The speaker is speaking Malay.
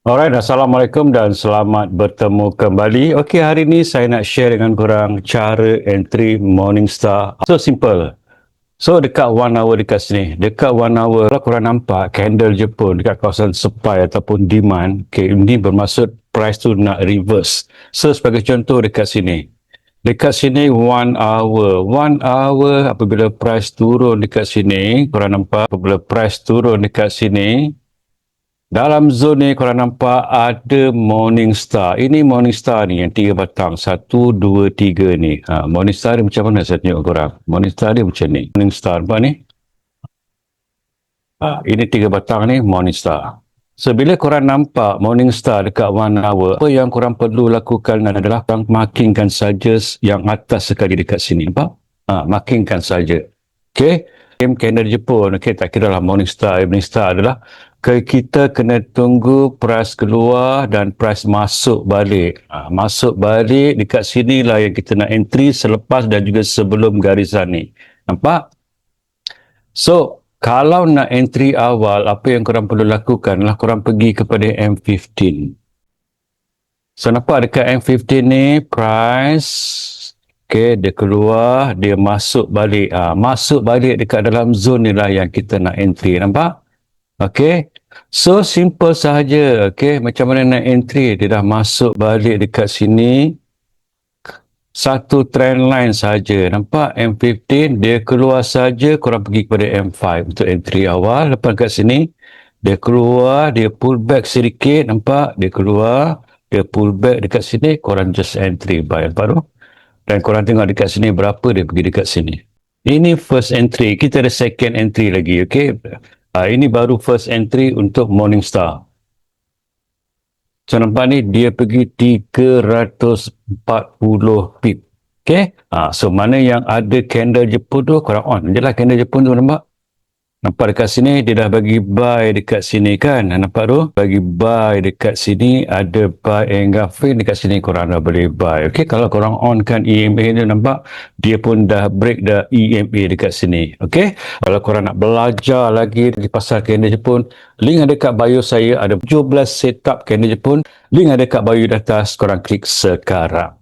Alright, Assalamualaikum dan selamat bertemu kembali. Okey, hari ini saya nak share dengan korang cara entry Morningstar. So simple. So dekat one hour dekat sini, dekat one hour kalau korang nampak candle je pun dekat kawasan supply ataupun demand, okay, ini bermaksud price tu nak reverse. So sebagai contoh dekat sini. Dekat sini one hour apabila price turun dekat sini, korang nampak apabila price turun dekat sini, dalam zon ni korang nampak ada Morningstar. Ini Morningstar ni yang 3 batang. 1, 2, 3 ni. Morningstar ni macam mana saya tengok korang? Morningstar dia macam ni. Morningstar nampak ni? Ini 3 batang ni Morningstar. So bila korang nampak Morningstar dekat 1 hour, apa yang korang perlu lakukan adalah korang markingkan saja yang atas sekali dekat sini. Nampak? Markingkan saja. Okay? Candle Jepun, okay, tak kira lah Morningstar adalah kita kena tunggu price keluar dan price masuk balik. Masuk balik dekat sini lah yang kita nak entry selepas dan juga sebelum garisan ni. Nampak? So, kalau nak entry awal, apa yang korang perlu lakukan adalah korang pergi kepada M15. So, nampak dekat M15 ni, price, okay, dia keluar, dia masuk balik. Masuk balik dekat dalam zone ni lah yang kita nak entry. Nampak? Okay. So, simple sahaja. Okay. Macam mana nak entry? Dia dah masuk balik dekat sini. Satu trend line saja. Nampak? M15. Dia keluar saja. Korang pergi kepada M5 untuk entry awal. Lepas kat sini. Dia keluar. Dia pull back sedikit. Nampak? Dia keluar. Dia pull back dekat sini. Korang just entry buy. Nampak tu? Dan korang tengok dekat sini berapa dia pergi dekat sini. Ini first entry. Kita ada second entry lagi. Okay. Ini baru first entry untuk Morningstar. So nampak ni dia pergi 340 pip. Okay. So mana yang ada candle Jepun tu korang on je lah candle Jepun tu. Nampak? Nampak dekat sini dia dah bagi buy dekat sini kan. Nampak tu? Bagi buy dekat sini. Ada buy engulfing dekat sini korang dah boleh buy. Okay. Kalau korang on kan EMA ni nampak dia pun dah break dah EMA dekat sini. Okay. Kalau korang nak belajar lagi di pasar candle Jepun, link ada kat bio saya. Ada 17 setup candle Jepun. Link ada kat bio di atas. Korang klik sekarang.